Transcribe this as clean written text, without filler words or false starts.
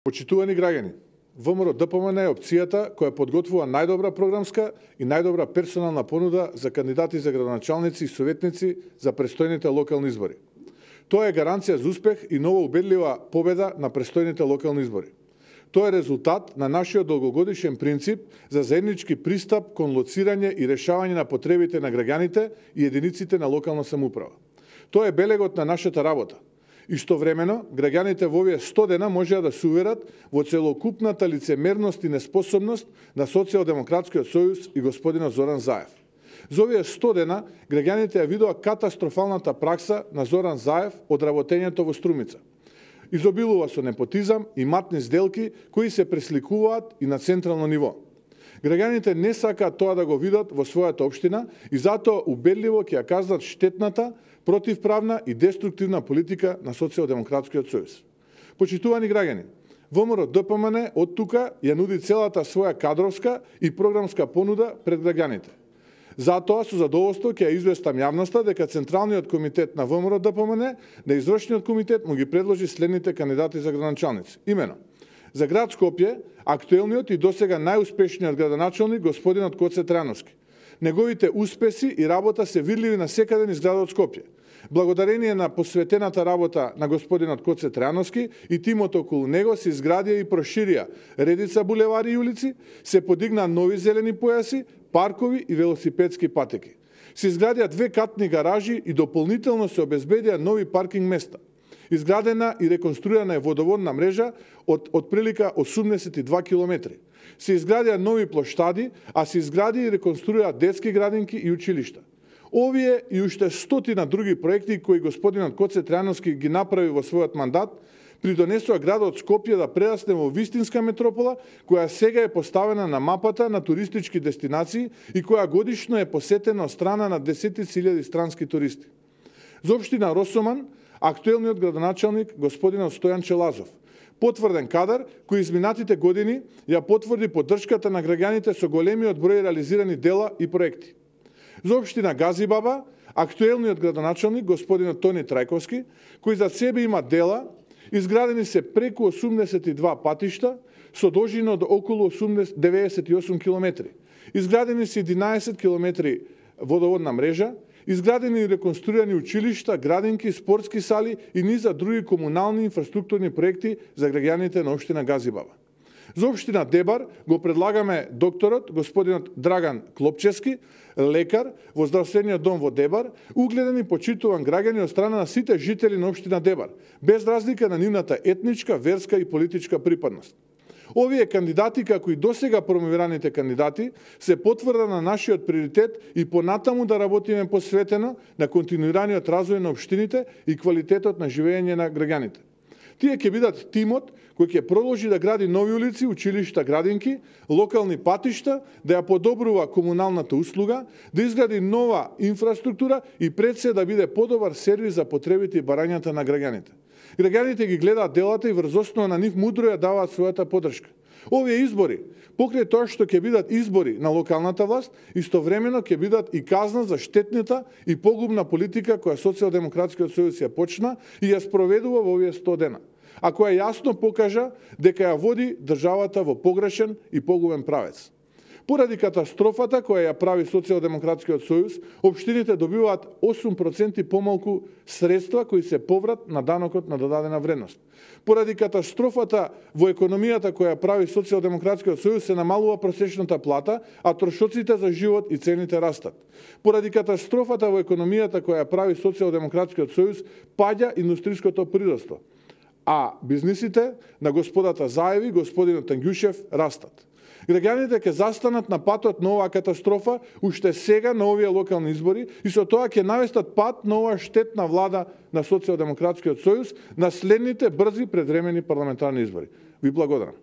Почитувани граѓани, ВМРО-ДПМН е опцијата која подготвува најдобра програмска и најдобра персонална понуда за кандидати за градоначалници и советници за престојните локални избори. Тоа е гаранција за успех и нова убедлива победа на престојните локални избори. Тоа е резултат на нашиот долгогодишен принцип за заеднички пристап кон лоцирање и решавање на потребите на граѓаните и единиците на локална самоуправа. Тоа е белегот на нашата работа. Истовремено, граѓаните во овие 100 дена можеа да се уверат во целокупната лицемерност и неспособност на Социјалдемократскиот сојуз и господинот Зоран Заев. За овие 100 дена, граѓаните ја видоа катастрофалната пракса на Зоран Заев од работењето во Струмица. Изобилува со непотизам и матни сделки кои се пресликуваат и на централно ниво. Граѓаните не сакаат тоа да го видат во својата општина и затоа убедливо ќе ја казнат штетната, противправна и деструктивна политика на Социјалдемократскиот сојуз. Почитувани граѓани, ВМРО-ДПМН од тука ја нуди целата своја кадровска и програмска понуда пред граѓаните. Затоа со задоволство ќе ја известам јавноста дека Централниот комитет на ВМРО-ДПМН на извршниот комитет му ги предложи следните кандидати за градоначалници. Имено, за град Скопје, актуелниот и досега најуспешниот градоначалник господинот Коце Трајановски. Неговите успеси и работа се видливи на секаде низ градот Скопје. Благодарение на посветената работа на господинот Коце Трајановски и тимот околу него се изградија и проширија редица булевари и улици, се подигна нови зелени појаси, паркови и велосипедски патеки. Се изградија 2 катни гаражи и дополнително се обезбедија нови паркинг места. Изградена и реконструирана е водоводна мрежа од прилика 82 километри. Се изградија нови плоштади, а се изгради и реконструира детски градинки и училишта. Овие и уште стотина други проекти кои господинот Коце Трајановски ги направи во својот мандат, придонесоа градот Скопје да прерасне во вистинска метропола, која сега е поставена на мапата на туристички дестинации и која годишно е посетена од страна на десетици илјади странски туристи. За општина Росоман, актуелниот градоначалник господинот Стојан Челазов, потврден кадар кој изминатите години ја потврди поддршката на граѓаните со големиот број реализирани дела и проекти. За општина Газибаба, актуелниот градоначалник господинот Тони Трајковски, кој за себе има дела, изградени се преку 82 патишта со должина од околу 98 километри. Изградени се 11 километри водоводна мрежа, изградени и реконструирани училишта, градинки, спортски сали и низа други комунални инфраструктурни проекти за граѓаните на општина Газибаба. За општина Дебар го предлагаме докторот господинот Драган Клопчевски, лекар во здравствениот дом во Дебар, угледен и почитуван граѓани од страна на сите жители на општина Дебар, без разлика на нивната етничка, верска и политичка припадност. Овие кандидати, како и досега промовираните кандидати, се потврда на нашиот приоритет и понатаму да работиме посветено на континуираниот развој на општините и квалитетот на живење на граѓаните. Тие ќе бидат тимот кој ќе продолжи да гради нови улици, училишта, градинки, локални патишта, да ја подобрува комуналната услуга, да изгради нова инфраструктура и пред се да биде подобар сервис за потребите и барањата на граѓаните. Граѓаните ги гледаат делата и врз основа на нив мудро ја даваат својата поддршка. Овие избори, покрај тоа што ќе бидат избори на локалната власт, истовремено ќе бидат и казна за штетната и погубна политика која Социјалдемократскиот сојуз ја почна и ја спроведува во овие 100 дена, а која јасно покажа дека ја води државата во погрешен и погубен правец. Поради катастрофата која ја прави Социјалдемократскиот сојуз, општините добиваат 8% помалку средства кои се поврат на данокот на додадена вредност. Поради катастрофата во економијата која прави Социјалдемократскиот сојуз се намалува просечната плата, а трошоците за живот и цените растат. Поради катастрофата во економијата која прави Социјалдемократскиот сојуз паѓа индустриското прираство, а бизнисите на господата Заеви и господинот Тангјушев растат. Граѓаните ќе застанат на патот на оваа катастрофа уште сега на овие локални избори и со тоа ќе навестат пат на оваа штетна влада на Социјалдемократскиот сојуз на следните брзи предвремени парламентарни избори. Ви благодарам.